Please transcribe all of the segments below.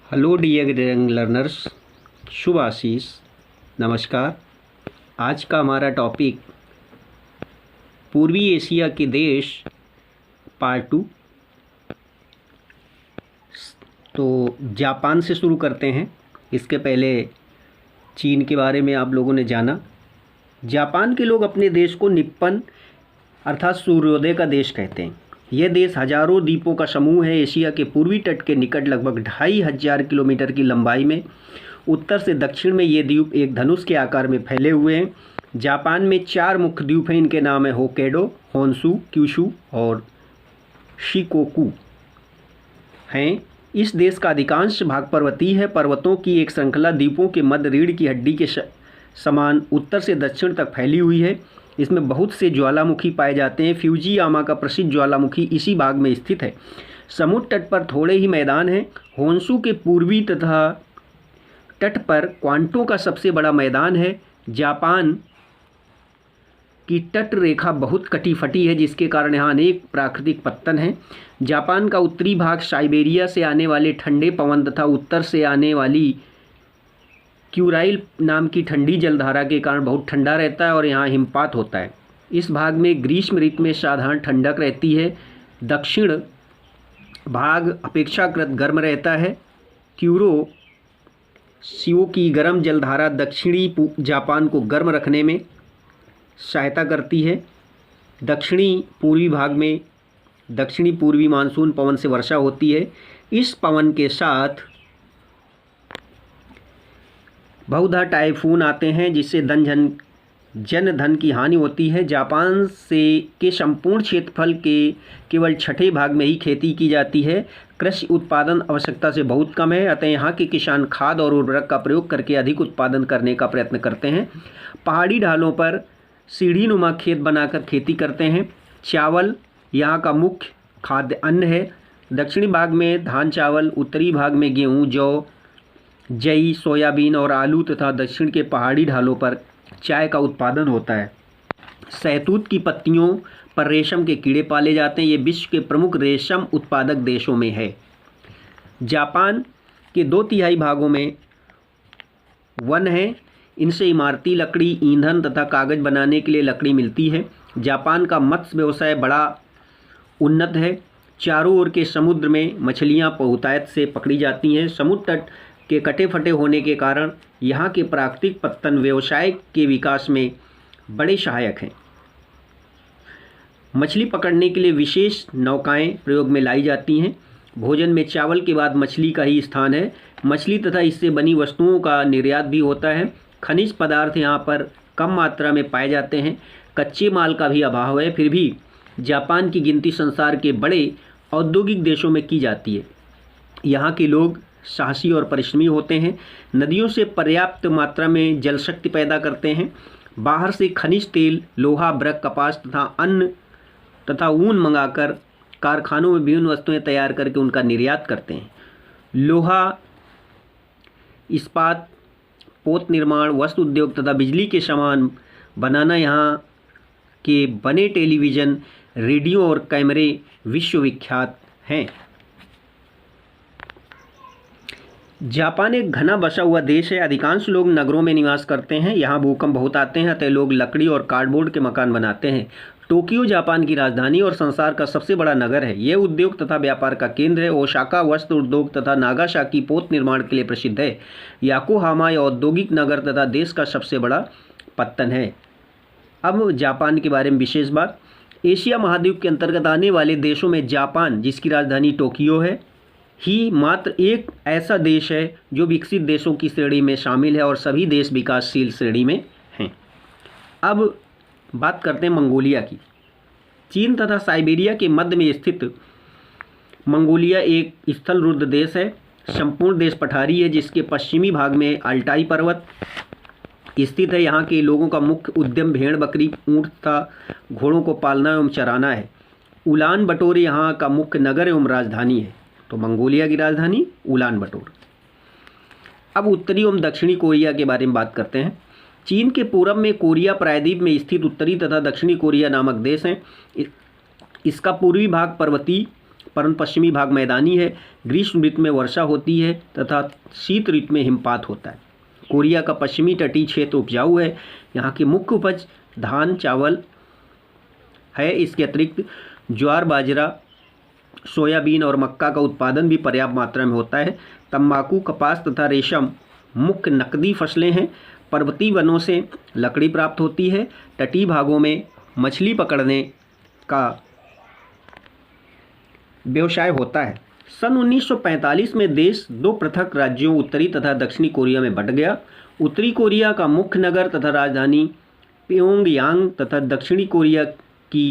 Hello dear learners, शुभ आशीष, नमस्कार। आज का हमारा टॉपिक पूर्वी एशिया के देश पार्ट 2। तो जापान से शुरू करते हैं। इसके पहले चीन के बारे में आप लोगों ने जाना। जापान के लोग अपने देश को निप्पन अर्थात सूर्योदय का देश कहते हैं। यह देश हजारों द्वीपों का समूह है। एशिया के पूर्वी तट के निकट लगभग 2500 किलोमीटर की लंबाई में उत्तर से दक्षिण में ये द्वीप एक धनुष के आकार में फैले हुए हैं। जापान में 4 मुख्य द्वीप हैं। इनके नाम है होक्काइडो, होन्शु, क्यूशु और शिकोकू हैं। इस देश का अधिकांश भाग पर्वतीय है। पर्वतों की एक श्रृंखला द्वीपों के मध्य रीढ़ की हड्डी के समान उत्तर से दक्षिण तक फैली हुई है। इसमें बहुत से ज्वालामुखी पाए जाते हैं। फ्यूजियामा का प्रसिद्ध ज्वालामुखी इसी भाग में स्थित है। समुद्र तट पर थोड़े ही मैदान हैं। होन्शु के पूर्वी तथा तट पर क्वांटो का सबसे बड़ा मैदान है। जापान की तट रेखा बहुत कटी फटी है, जिसके कारण यहाँ अनेक प्राकृतिक पत्तन हैं। जापान का उत्तरी भाग साइबेरिया से आने वाले ठंडे पवन तथा उत्तर से आने वाली क्यूराइल नाम की ठंडी जलधारा के कारण बहुत ठंडा रहता है और यहाँ हिमपात होता है। इस भाग में ग्रीष्म ऋतु में साधारण ठंडक रहती है। दक्षिण भाग अपेक्षाकृत गर्म रहता है। क्यूरोशियो की गर्म जलधारा दक्षिणी जापान को गर्म रखने में सहायता करती है। दक्षिणी पूर्वी भाग में दक्षिणी पूर्वी मानसून पवन से वर्षा होती है। इस पवन के साथ बहुधा टाइफून आते हैं, जिससे जन धन की हानि होती है। जापान से के संपूर्ण क्षेत्रफल के केवल छठे भाग में ही खेती की जाती है। कृषि उत्पादन आवश्यकता से बहुत कम है, अतः यहाँ के किसान खाद और उर्वरक का प्रयोग करके अधिक उत्पादन करने का प्रयत्न करते हैं। पहाड़ी ढालों पर सीढ़ी नुमा खेत बनाकर खेती करते हैं। चावल यहाँ का मुख्य खाद्य अन्न है। दक्षिणी भाग में धान चावल, उत्तरी भाग में गेहूँ, जौ, जई, सोयाबीन और आलू तथा दक्षिण के पहाड़ी ढालों पर चाय का उत्पादन होता है। शहतूत की पत्तियों पर रेशम के कीड़े पाले जाते हैं। ये विश्व के प्रमुख रेशम उत्पादक देशों में है। जापान के 2/3 भागों में वन है। इनसे इमारती लकड़ी, ईंधन तथा कागज बनाने के लिए लकड़ी मिलती है। जापान का मत्स्य व्यवसाय बड़ा उन्नत है। चारों ओर के समुद्र में मछलियाँ बहुतायत से पकड़ी जाती हैं। समुद्र तट के कटे फटे होने के कारण यहाँ के प्राकृतिक पत्तन व्यवसाय के विकास में बड़े सहायक हैं। मछली पकड़ने के लिए विशेष नौकाएं प्रयोग में लाई जाती हैं। भोजन में चावल के बाद मछली का ही स्थान है। मछली तथा इससे बनी वस्तुओं का निर्यात भी होता है। खनिज पदार्थ यहाँ पर कम मात्रा में पाए जाते हैं। कच्चे माल का भी अभाव है। फिर भी जापान की गिनती संसार के बड़े औद्योगिक देशों में की जाती है। यहाँ के लोग साहसी और परिश्रमी होते हैं। नदियों से पर्याप्त मात्रा में जल शक्ति पैदा करते हैं। बाहर से खनिज तेल, लोहा, ब्रक, कपास तथा अन्न तथा ऊन मंगाकर कारखानों में विभिन्न वस्तुएं तैयार करके उनका निर्यात करते हैं। लोहा, इस्पात, पोत निर्माण, वस्त्र उद्योग तथा बिजली के सामान बनाना यहाँ के बने टेलीविज़न, रेडियो और कैमरे विश्वविख्यात हैं। जापान एक घना बसा हुआ देश है। अधिकांश लोग नगरों में निवास करते हैं। यहाँ भूकंप बहुत आते हैं, अतः लोग लकड़ी और कार्डबोर्ड के मकान बनाते हैं। टोक्यो जापान की राजधानी और संसार का सबसे बड़ा नगर है। यह उद्योग तथा व्यापार का केंद्र है। ओसाका वस्त्र उद्योग तथा नागासाकी पोत निर्माण के लिए प्रसिद्ध है। याकोहामा औद्योगिक नगर तथा देश का सबसे बड़ा पत्तन है। अब जापान के बारे में विशेष बात। एशिया महाद्वीप के अंतर्गत आने वाले देशों में जापान, जिसकी राजधानी टोक्यो है, ही मात्र एक ऐसा देश है जो विकसित देशों की श्रेणी में शामिल है और सभी देश विकासशील श्रेणी में हैं। अब बात करते हैं मंगोलिया की। चीन तथा साइबेरिया के मध्य में स्थित मंगोलिया एक स्थल रुद्ध देश है। संपूर्ण देश पठारी है, जिसके पश्चिमी भाग में अल्टाई पर्वत स्थित है। यहाँ के लोगों का मुख्य उद्यम भेड़, बकरी, ऊँट तथा घोड़ों को पालना एवं चराना है। उलान बटोर यहाँ का मुख्य नगर एवं राजधानी है। तो मंगोलिया की राजधानी उलान बटोर। अब उत्तरी एवं दक्षिणी कोरिया के बारे में बात करते हैं। चीन के पूर्व में कोरिया प्रायद्वीप में स्थित उत्तरी तथा दक्षिणी कोरिया नामक देश हैं। इसका पूर्वी भाग पर्वतीय परंतु पश्चिमी भाग मैदानी है। ग्रीष्म ऋतु में वर्षा होती है तथा शीत ऋतु में हिमपात होता है। कोरिया का पश्चिमी तटीय क्षेत्र उपजाऊ है। यहाँ की मुख्य उपज धान चावल है। इसके अतिरिक्त ज्वार बाजरा सोयाबीन और मक्का का उत्पादन भी पर्याप्त मात्रा में होता है। तंबाकू कपास तथा रेशम मुख्य नकदी फसलें हैं। पर्वतीय वनों से लकड़ी प्राप्त होती है। तटीय भागों में मछली पकड़ने का व्यवसाय होता है। सन 1945 में देश दो पृथक राज्यों उत्तरी तथा दक्षिणी कोरिया में बंट गया। उत्तरी कोरिया का मुख्य नगर तथा राजधानी प्योंगयांग तथा दक्षिणी कोरिया की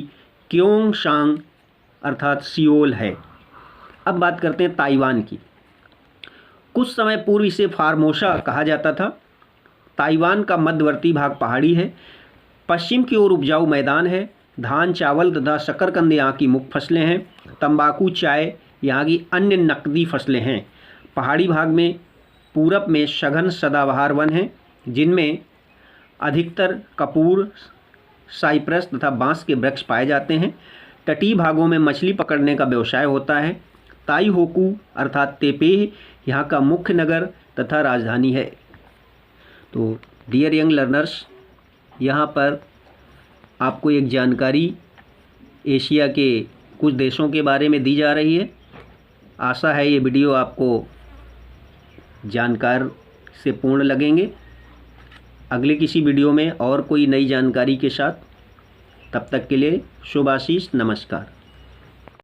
क्योंगसांग अर्थात सियोल है। अब बात करते हैं ताइवान की। कुछ समय पूर्व इसे फार्मोसा कहा जाता था। ताइवान का मध्यवर्ती भाग पहाड़ी है। पश्चिम की ओर उपजाऊ मैदान है। धान चावल तथा शकरकंद यहाँ की मुख्य फसलें हैं। तंबाकू चाय यहाँ की अन्य नकदी फसलें हैं। पहाड़ी भाग में पूरब में सघन सदाबहार वन हैं, जिनमें अधिकतर कपूर साइप्रस तथा बांस के वृक्ष पाए जाते हैं। तटीय भागों में मछली पकड़ने का व्यवसाय होता है। ताइहोकू अर्थात तेपेह यहाँ का मुख्य नगर तथा राजधानी है। तो डियर यंग लर्नर्स, यहाँ पर आपको एक जानकारी एशिया के कुछ देशों के बारे में दी जा रही है। आशा है ये वीडियो आपको जानकार से पूर्ण लगेंगे। अगले किसी वीडियो में और कोई नई जानकारी के साथ, तब तक के लिए शुभ आशीष, नमस्कार।